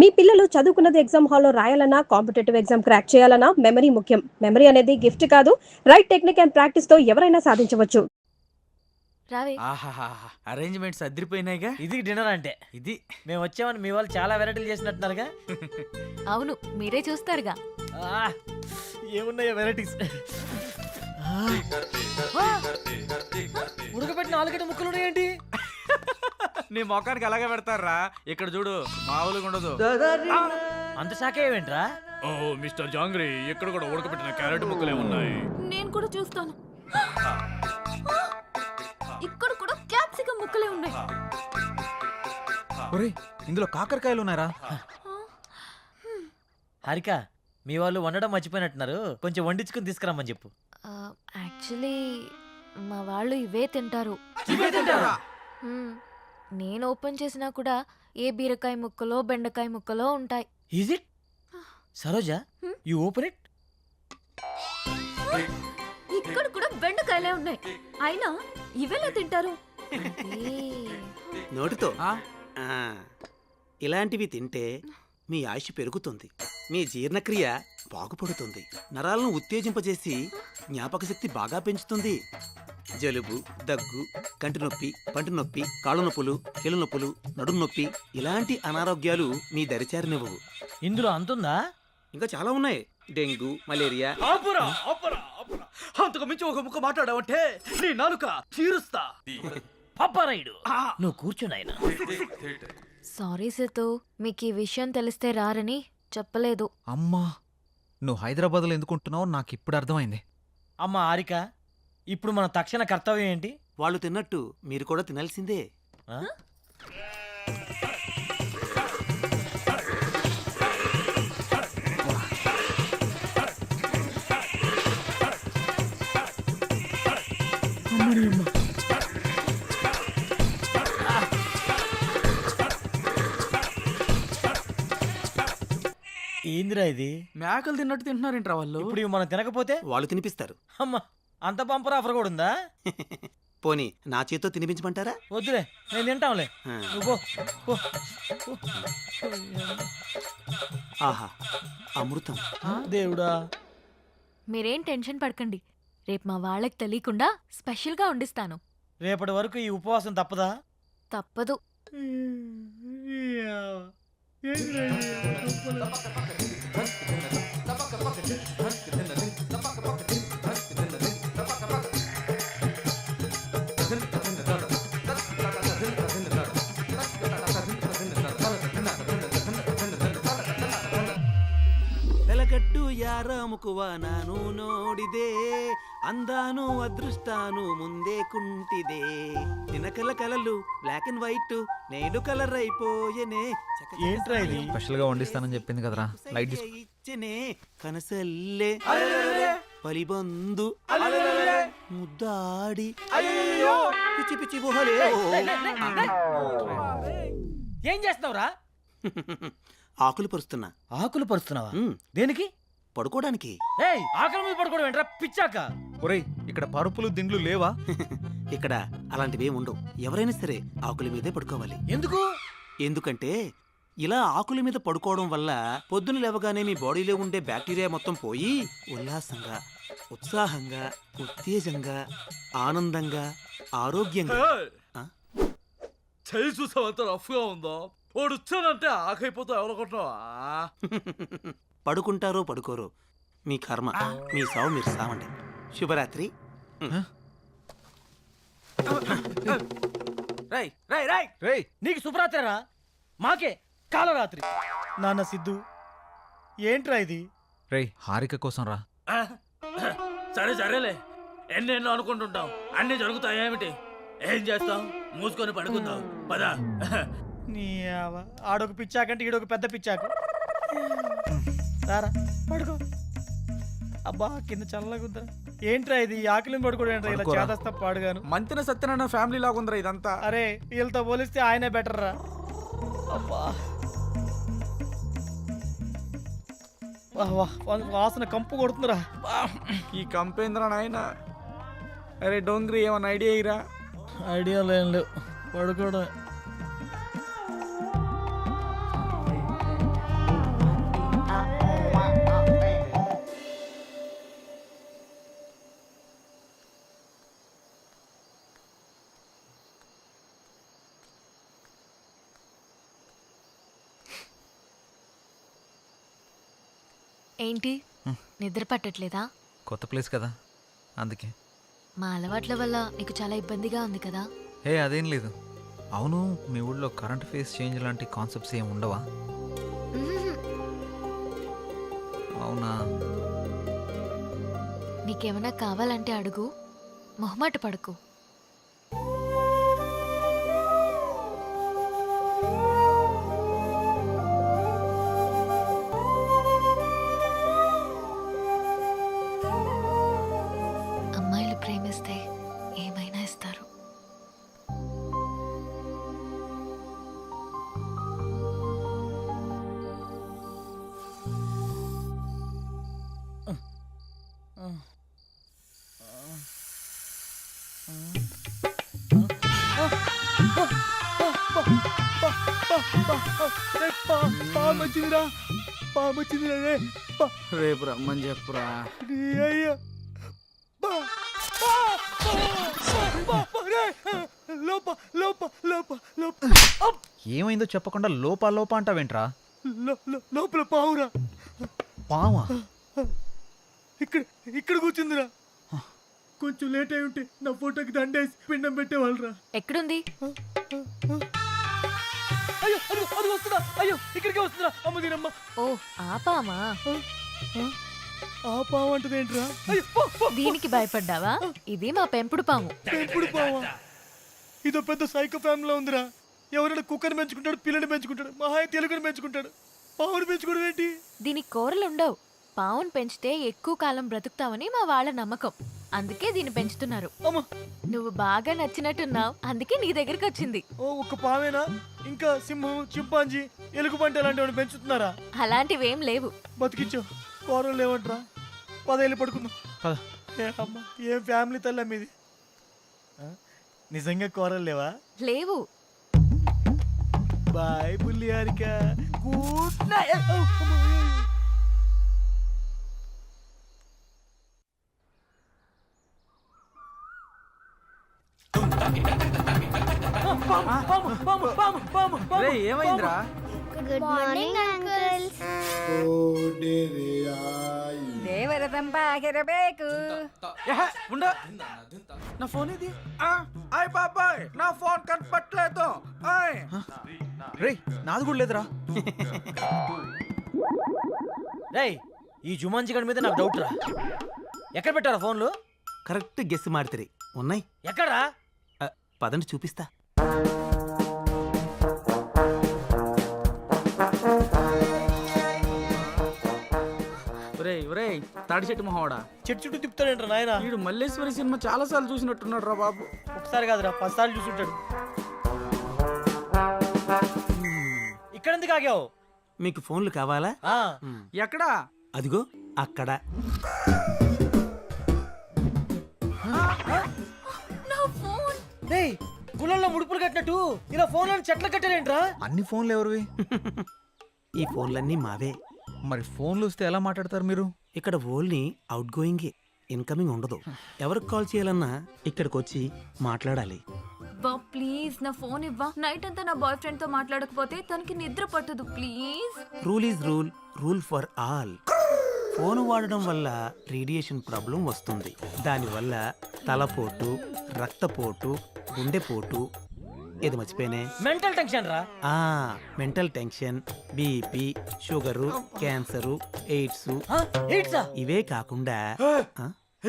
మీ పిల్లలు చదువుకున్నది ఎగ్జామ్ హాల్లో రాయాలన్నా కాంపిటేటివ్ ఎగ్జామ్ క్రాక్ చేయాలన్నా మెమరీ ముఖ్యం. మెమరీ అనేది గిఫ్ట్ కాదు, రైట్ టెక్నిక్ అండ్ ప్రాక్టీస్ తో ఎవరైనా సాధించవచ్చు. రావే. ఆహాహా అరేంజ్మెంట్స్ అదిరిపోయినాయిగా. ఇది డిన్నర్ అంటే. ఇది మేము వచ్చామని మీ వాళ్ళు చాలా వెరైటీలు చేసినట్టున్నారుగా. అవును, మీరే చూస్తారుగా. ఆ, ఏమున్నాయో వెరైటీస్. ఉడకబెట్టిన ఆలుగడ్డ ముక్కలు ఉన్నాయేంటి? నీ మొఖానికి అలాగే పెడతారా. ఇక్కడ చూడు మామూలుగా ఉండదు. అంత శాఖ ఏమేంట్రా? ఓ మిస్టర్ జాంగ్రీ, ఇక్కడ కూడా ఉడకబెట్టిన క్యారెట్ ముక్కలే ఉన్నాయి. నేను కూడా చూస్తాను. ఇక్కడ కూడా క్యాప్సికం ముక్కలే ఉన్నాయి. ఒరేయ్, ఇందులో కాకరకాయలు ఉన్నారా? హారిక, మీ వాళ్ళు వండడం మర్చిపోయినట్టున్నారు. కొంచెం వండించుకుని తీసుకురమ్మని చెప్పు. యాక్చువల్లీ మా వాళ్ళు ఇవే తింటారు. హ్మ్. నేను ఓపెన్ చేసినా కూడా ఏ బీరకాయ ముక్కలో బెండకాయ ముక్కలో ఉంటాయి. Is it? Saroja, you open it. ఇక్కడ కూడా బెండకాయలే ఉన్నాయి. అయినా ఇవేలా తింటారు? నోటితో ఇలాంటివి తింటే మీ ఆయుష్ పెరుగుతుంది, మీ జీర్ణక్రియ బాగుపడుతుంది, నరాలను ఉత్తేజింపజేసి జ్ఞాపక శక్తి బాగా పెంచుతుంది. జలుబు, దగ్గు, కంటి నొప్పి, పంటి నొప్పి, కాళ్ళ నొప్పులు, కీళ్ళ నొప్పులు, నడుము నొప్పి ఇలాంటి అనారోగ్యాలు మీ దరిచారినివ్వవు. ఇందులో అంతుందా? ఇంకా చాలా ఉన్నాయి. Dengue, malaria. అంతకు మించి ఒక ముక్క మాట్లాడావంటే నీ నాలుక చీరుస్తా. పప్పరాయుడు, నువ్వు కూర్చున్నాయన. సారీ సేతు, మీకు ఈ విషయం తెలిస్తే రారని చెప్పలేదు. అమ్మా, నువ్వు హైదరాబాద్లో ఎందుకుంటున్నావో నాకు ఇప్పుడు అర్థమైంది. అమ్మ హారిక, ఇప్పుడు మన తక్షణ కర్తవ్యం ఏంటి? వాళ్ళు తిన్నట్టు మీరు కూడా తినాల్సిందే. ఆ? ఏందిరా ఇది? మేకలు తిన్నట్టు తింటున్నారేంట్రా వాళ్ళు? ఇప్పుడు ఇవి మనం తినకపోతే వాళ్ళు తినిపిస్తారు. అమ్మ, అంత బంపర్ ఆఫర్ కూడా ఉందా? పోనీ నా చేత్తో తినిపించమంటారా? వద్దులే, నేను తింటాంలే. ఆ. నువ్వు పో, పో. ఆహా, అమృతం. దేవుడా. మీరేం టెన్షన్ పడకండి. రేపు మా వాళ్ళకి తెలియకుండా స్పెషల్గా వండిస్తాను. రేపటి వరకు ఈ ఉపవాసం తప్పదా? తప్పదు. వెలగట్టు యారాముకువ నాను నోడిదే, అందాను అదృష్టాను ముందే కుంటిదే, తినకల కలలు బ్లాక్ అండ్ వైట్ నేడు కలర్ అయిపోయనే. ఏంట్రా ఇది? స్పెషల్ గా వండిస్తానని చెప్పింది కదరా, లైట్ తీసుకో. ఇచ్చనే కనసల్లే పలిబందు ముద్దాడి పిచ్చి పిచ్చి గుహలే. ఏం చేస్తున్నావురా? ఆకులు పరుస్తున్నా. ఆకులు పరుస్తున్నావా? ఉమ్, దేనికి? పడుకోవడానికి. ఏయ్, ఆకలి మీద పడుకోవడం ఏంట్రా పిచ్చాక? ఒరేయ్, ఇక్కడ పరుపులు దిండ్లు లేవా? ఇక్కడ అలాంటివి ఉండవు. ఎవరైనా సరే ఆకుల మీదే పడుకోవాలి. ఎందుకు? ఎందుకంటే ఇలా ఆకుల మీద పడుకోవడం వల్ల పొద్దున లేవగానే మీ బాడీలో ఉండే బ్యాక్టీరియా మొత్తం పోయి ఉల్లాసంగా, ఉత్సాహంగా, ఉత్తేజంగా, ఆనందంగా, ఆరోగ్యంగా. ఆ? చేయి చూసావు అంత రఫ్ గా ఉందో. వాడు వచ్చానంటే ఆకైపోతా ఎవరనుకుంటున్నావా? పడుకుంటారో పడుకోరో మీ కర్మ, మీ సావు మీరు సావండి. శుభరాత్రి. రై రై రై రేయ్, నీకు శుభరాత్రిరా, మాకే కాలరాత్రి. నాన్న సిద్ధు, ఏంట్రా ఇది? రేయ్, హారిక కోసం రా. సరే సరేలే, ఎన్నెన్నో అనుకుంటుంటాం, అన్ని జరుగుతాయేమిటి? ఏం చేస్తాం? మూసుకొని పడుకుందాం పదా. నీ ఆడొక పిచ్చాకంటే ఈడొక పెద్ద పిచ్చాకు. రారా పడుకో. అబ్బా, కింద చల్లగుందా. ఏంట్రా ఇది? ఆకలిని పడుకోవడం ఏంట్రా ఇలా పడుకోరా. చేదస్తా పాడుగాను. మంతిన సత్యనారాయణ ఫ్యామిలీ లాగుందిరా ఇదంతా. అరే, వీళ్ళతో పోలిస్తే ఆయనే బెటర్ రా. అబ్బా, వాసన కంపు కొడుతుందిరా. ఈ కంపేంద్ర నాయన. అరే డోంగ్రీ, ఏమన్నా ఐడియా ఇరా? ఐడియాలు ఏం లేవు, పడుకోవడం. ఏంటి నిద్ర పట్టట్లేదా? కొత్త ప్లేస్ కదా అందుకే. మా అలవాట్ల వల్ల నీకు చాలా ఇబ్బందిగా ఉంది కదా? హే అదేం లేదు. అవును, మీ ఊళ్ళో కరెంట్ ఫేస్ చేంజ్ లాంటి కాన్సెప్ట్స్ ఏమి ఉండవా? మ్మ్. అవునా? నీకేమైనా కావాలంటే అడుగు, మొహమాట పడకు. అమ్మాయిలు ప్రేమిస్తే ఏమైనా ఇస్తారు. పామొచ్చిందిరా, పామొచ్చిందిరా రే. రేపు రమ్మని చెప్పురా. అయ్యా లోప లోప లోప లోప ఏమైందో చెప్పకుండా లోపా లోపా అంటావేంట్రా? లోపల పావురా. పావా? ఇక్కడ ఇక్కడ కూర్చుందిరా. కొంచెం లేట్ అయి ఉంటే నా ఫోటోకి దండేసి పిండం పెట్టేవాళ్ళరా. ఎక్కడుంది? అయ్యో అది అది వస్తుందా? అయ్యో ఇక్కడికే వస్తుందా? అమ్మ దీనమ్మ. ఓ ఆపామా? ఆ పావు అంటది ఏంట్రా? అయ్యో పో, పో, పో. దీనికి భయపడ్డావా? ఇది మా పెంపుడు పాము. పెంపుడు పావా? ఇదో పెద్ద సైకో ఫ్యామిలీలో ఉందిరా. ఎవరైనా కుక్కని పెంచుకుంటాడు, పిల్లని పెంచుకుంటాడు, మహాయ తెలుగుని పెంచుకుంటాడు. పావుని పెంచుకోవడం ఏంటి? దీనికి కూరలుండవు. పావును పెంచితే ఎక్కువ కాలం బ్రతుకుతావని మా వాళ్ళ నమ్మకం. అందుకే దీన్ని పెంచుతున్నారు. అమ్మ నువ్వు బాగా నచ్చినట్టున్నావు, అందుకే నీ దగ్గరికి వచ్చింది. ఓ ఒక్క పావేనా? ఇంకా సింహం, చింపాంజీ, ఎలుగుబంటి అలాంటివి పెంచుతున్నారా? అలాంటివేం లేవు. బతికించో. కూరలు లేవంట్రా. 10 ఏళ్ళు పడుకుందాం. పద. ఏ అమ్మ ఏం ఫ్యామిలీ తల్లి మీది. నిజంగా కూరలు లేవా? లేవు. బాయ్ బుల్లి హారిక. Good night. రే ఏమైందిరా? Good morning uncle. ದೇವರದಂಬಾಗಿರಬೇಕು. ఉండ. నా ఫోన్ ఇది. ఆయ్ బాబాయ్ నా ఫోన్ కనపట్లేదు. ఆయ్ రే నాది కూడా లేదురా. రేయ్ ఈ జుమాన్జీ గడి మీద నాకు డౌట్ రా. ఎక్కడ పెట్టారా ఫోన్లు? కరెక్ట్ గెస్ మాడితే ఉన్నాయి. ఎక్కడా? పదండి చూపిస్తా. ఒరేయ్ ఒరేయ్ తాడి చెట్టు మొహోడా, చెట్టు చుట్టూ తిప్పుతాడేంట్రా నాయన. వీడు మల్లేశ్వరి సినిమా చాలా సార్లు చూసినట్టున్నాడు రా బాబు. ఒకసారి కాదురా 10 సార్లు చూసుంటాడు. ఇక్కడ ఎందుకు ఆగావు? మీకు ఫోన్లు కావాలా? ఆ, ఎక్కడా? అదిగో అక్కడ. రేయ్ గుళ్ళల్లో ముడుపులు కట్టినట్టు ఇలా ఫోన్లను చెట్లు కట్టారేంట్రా? అన్ని ఫోన్లు ఎవరివి? ఈ ఫోన్లన్నీ మావే. మరి ఫోన్లు వస్తే ఎలా మాట్లాడతారు మీరు? ఇక్కడ ఓన్లీ అవుట్ గోయింగ్, ఇన్కమింగ్ ఉండదు. ఎవరికి కాల్ చేయాలన్నా ఇక్కడికి వచ్చి మాట్లాడాలి. బా ప్లీజ్ నా ఫోన్ ఇవ్వా. నైట్ అంతా నా బాయ్ ఫ్రెండ్ తో మాట్లాడకపోతే తనకి నిద్ర పట్టదు. Please. Rule is rule, rule for all. Phone వాడడం వల్ల రేడియేషన్ ప్రాబ్లం వస్తుంది. దానివల్ల తలపోటు, రక్తపోటు, గుండెపోటు, ఇది మర్చిపోయినే, మెంటల్ టెన్షన్ రా. Mental tension, BP, sugar, cancer, AIDS, ఏంట్రా? ఇవే కాకుండా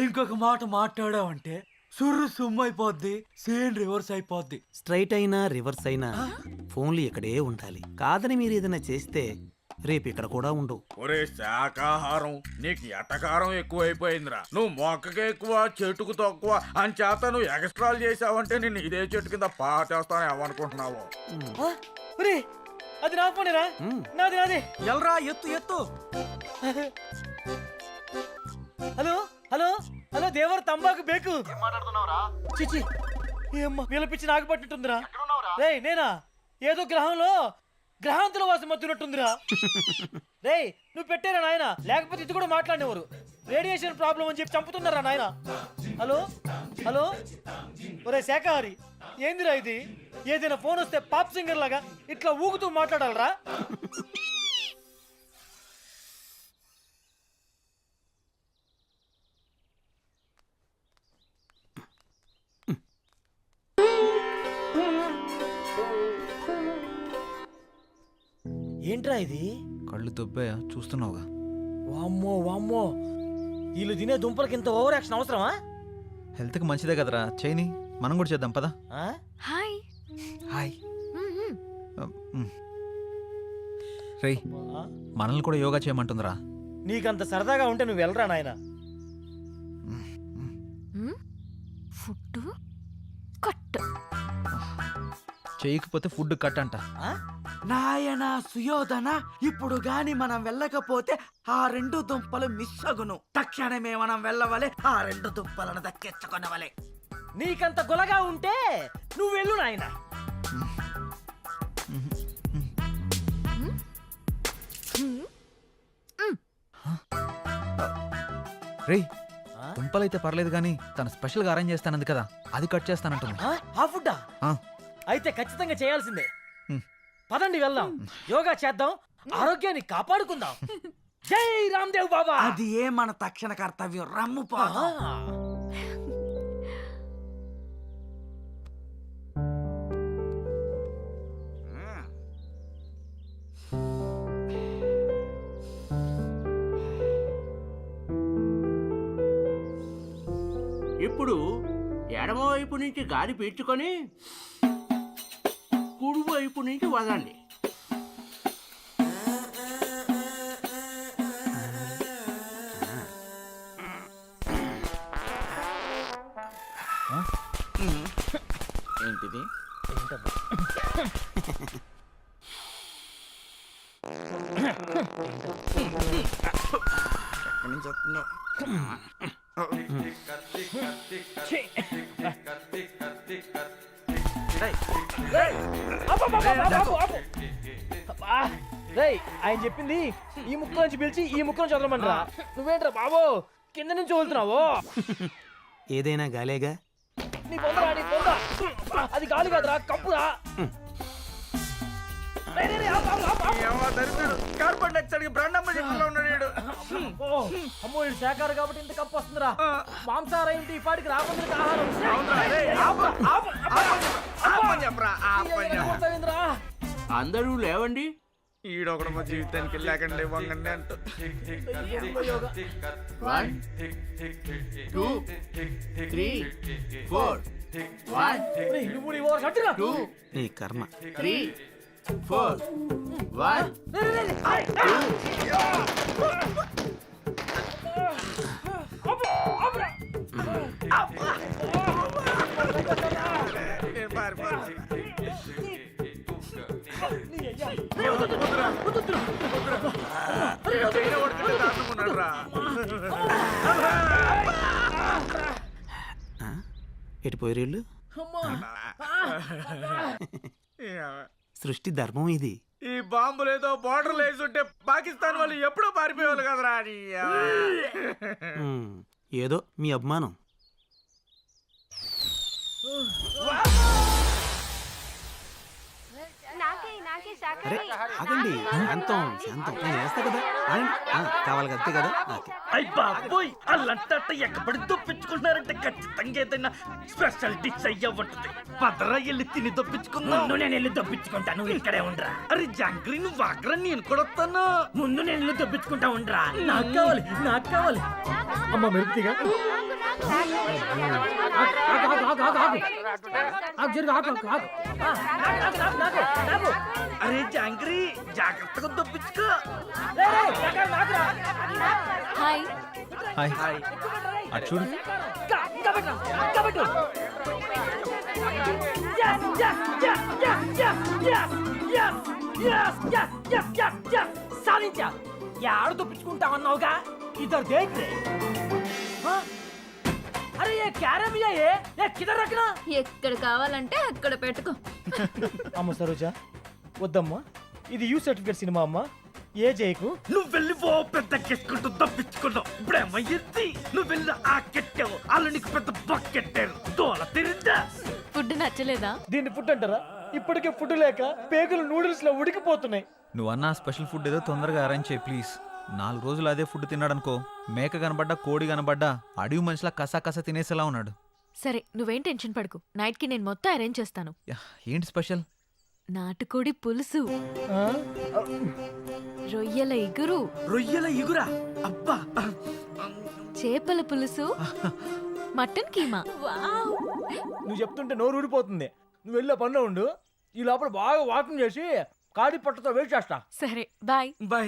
ఇంకొక మాట మాట్లాడావంటే సుర్రు సుమ్ము అయిపోద్ది, సేన్ రివర్స్ అయిపోద్ది. స్ట్రైట్ అయినా రివర్స్ అయినా ఫోన్లు ఇక్కడే ఉండాలి. కాదని మీరు ఏదైనా చేస్తే రేపు ఇక్కడ కూడా ఉండవు. ఒరే శాకాహారం, నీకు ఎటకారం ఎక్కువైపోయిందిరా. నువ్వు మొక్కకి ఎక్కువ చెట్టుకు తక్కువ అని చేత నువ్వు ఎక్స్ట్రాలు చేసావంటే నేను ఇదే చెట్టు కింద పాటేస్తాను ఏమనుకుంటున్నావు? ఒరే అది నా ఫోనేరా. నాది నాది. ఎల్రా ఎత్తు ఎత్తు. హలో హలో హలో దేవర్ తంబాకు బేకు. చిచి ఏమ్మా వీళ్ళ నాకు పట్టినట్టుందిరా. రేయ్ నేనా? ఏదో గ్రహంలో గ్రహాంతుల వాసం మత్తున్నట్టుందిరా. రేయ్ నువ్వు పెట్టారా నాయన, లేకపోతే ఇది కూడా మాట్లాడేవారు. రేడియేషన్ ప్రాబ్లం అని చెప్పి చంపుతున్నారా నాయన. హలో హలో ఒరే శాఖాహారి, ఏందిరా ఇది? ఏదైనా ఫోన్ వస్తే పాప్ సింగర్ లాగా ఇట్లా ఊగుతూ మాట్లాడాలరా? ఏంట్రా ఇది? కళ్ళు దొబ్బాయా చూస్తున్నావుగా. వామ్మో వామ్మో, వీళ్ళు తినే దుంపలకి ఇంత ఓవర్ యాక్షన్ అవసరమా? హెల్త్కి మంచిదే కదరా, చేయని. మనం కూడా చేద్దాం పదా. ఆ? హాయ్. హాయ్. మ్మ్. రేయ్, ఆ? మనల్ని కూడా యోగా చేయమంటుందిరా. నీకంత సరదాగా ఉంటే నువ్వు వెళ్ళరా నాయన. Food cut. చేయకపోతే ఫుడ్ కట్ అంట. నాయన సుయోధన, ఇప్పుడు గాని మనం వెళ్ళకపోతే ఆ 2 దుంపలు మిస్ అగును. తక్షణమే మనం వెళ్ళవలే, ఆ 2 దుంపలను దక్కించుకొనవలే. నీకంత గులగా ఉంటే నువ్వు వెళ్ళు నాయన. రేయ్, ఆ? దుంపలైతే పర్లేదు కానీ తను స్పెషల్గా అరేంజ్ చేస్తానంది కదా, అది కట్ చేస్తానంటుంది. ఆ? ఆ ఫుడ్డా? ఆ. అయితే ఖచ్చితంగా చేయాల్సిందే. హ్మ్. పదండి వెళ్దాం, యోగా చేద్దాం, ఆరోగ్యాన్ని కాపాడుకుందాం. జై రామ్దేవ్ బాబా. అది ఏ మన తక్షణ కర్తవ్యం. రమ్ము ఆ. పోదాం. ఇప్పుడు ఎడమవైపు నుంచి గాలి పీల్చుకొని కుడివైపు నుంచి వదండి. ఏంటిది? ఎక్కడి నుంచి వస్తుందో? రేయ్, ఆయన చెప్పింది ఈ ముక్క నుంచి పిలిచి ఈ ముక్క నుంచి వదలమంటారా? నువ్వేంట్రా బాబు కింద నుంచి వదులుతున్నావు? ఏదైనా గాలేగా. నీ పొందరా, నీ పొంద. అది గాలి కాదురా, కప్పురా. రేయ్, రేయ్, రేయ్, ఆపు, ఆపు, ఆపు, ఆపు. కార్బన్ డైఆక్సైడ్ బ్రాండమ్మ చెట్టులో ఉన్నాడు. ఓ, అమ్మో ఇది శాఖాహారం కాబట్టి ఇంత కప్పు వస్తుందిరా. మాంసాహారం ఏంటి ఈ పాటికి రాకుండా ఆహారం. కొడతావేందిరా? అందరూ లేవండి. ఈడొకడు మా జీవితానికి లేకండి వంగండి అంటూ. 1 2 3 4 1 రేయ్, నువ్వు నీ ఓవర్ కట్టురా. 2 నీ కర్మ. 3 4 1 రేయ్, రేయ్, రేయ్, రేయ్. ఆపు, ఆపురా. నేను పారిపోను. నీ అయ్యా. ఎటు పోయిరేళ్ళు? సృష్టి ధర్మం ఇది. ఈ బాంబులేదో బార్డర్లు వేసుంటే పాకిస్తాన్ వాళ్ళు ఎప్పుడో పారిపోయేవాళ్ళు కదరా అని. ఏదో మీ అభిమానం. అరే ఆగండి, శాంతం శాంతం. నేను వేస్తా కదా, ఆగండి. కావాలి అంతే కదా. ఓకే. అయ్య బాబోయ్, అల్లంట ఎక్కబడి దొప్పించుకుంటున్నారంటే ఖచ్చితంగా ఏదైనా స్పెషల్ డిష్ అయ్యా ఉంటుంది. పదరా వెళ్ళి తిని దొప్పించుకుందాం. ముందు నేను వెళ్ళి దొప్పించుకుంటా, నువ్వు ఇక్కడే ఉండరా. అరే జాంగ్రీ, నువ్వు ఆగ్రా, నేను కూడా వస్తాను. ముందు నేను వెళ్ళి దొప్పించుకుంటా ఉండరా. నాకు కావాలి, నాకు కావాలి. అమ్మ మెరుపుగా. అరే జాంగ్రీ, జాగ్రత్తగా దొప్పించుకో. హాయ్. హాయ్. అటు చూడు. సాధించా. యాడు దొప్పించుకుంటా అన్నావుగా, ఇద్దరు దేక్ రే. అరే ఏ క్యారమియా ఏ కిదర్ రఖనా. ఎక్కడ కావాలంటే అక్కడ పెట్టుకో. అమ్మ సరోజా, వద్దమ్మా, ఇది యూ సర్టిఫికేట్ సినిమా అమ్మా. ఏ చేయకు. నువ్వు వెళ్ళి ఓ పెద్ద కెట్టుకుంటూ తప్పించుకున్నావు. ఇప్పుడేమయ్యింది? నువ్వు వెళ్ళి ఆ కెట్టావు, వాళ్ళు నీకు పెద్ద బకెట్టారు. తోల తిరిందా? ఫుడ్ నచ్చలేదా? దీన్ని ఫుడ్ అంటారా? ఇప్పటికే ఫుడ్ లేక పేగులు నూడిల్స్ లో ఉడికిపోతున్నాయి. నువ్వు అన్న స్పెషల్ ఫుడ్ ఏదో తొందరగా అరేంజ్ చేయి ప్లీజ్. 4 రోజులు అదే ఫుడ్ తిన్నాడనుకో, మేక కనబడ్డా కోడి కనబడ్డా అడవి మనిషిలా కసా కసా తినేసేలా ఉన్నాడు. సరే, నువ్వేం టెన్షన్ పడకు. నైట్కి నేను మొత్తం అరేంజ్ చేస్తాను. ఏంటి స్పెషల్? నాటుకోడి పులుసు, ఆ? రొయ్యల ఇగురు, రొయ్యల ఇగురా అబ్బా చేపల పులుసు, మటన్ కీమా. నువ్వు చెప్తుంటే నోరు ఊడిపోతుంది. నువ్వు వెళ్ళే పనిలో ఉండు. ఈ లోపల బాగా వాకింగ్ చేసి కాడి పట్టుతో వెయిట్ చేస్తా. సరే బాయ్. బాయ్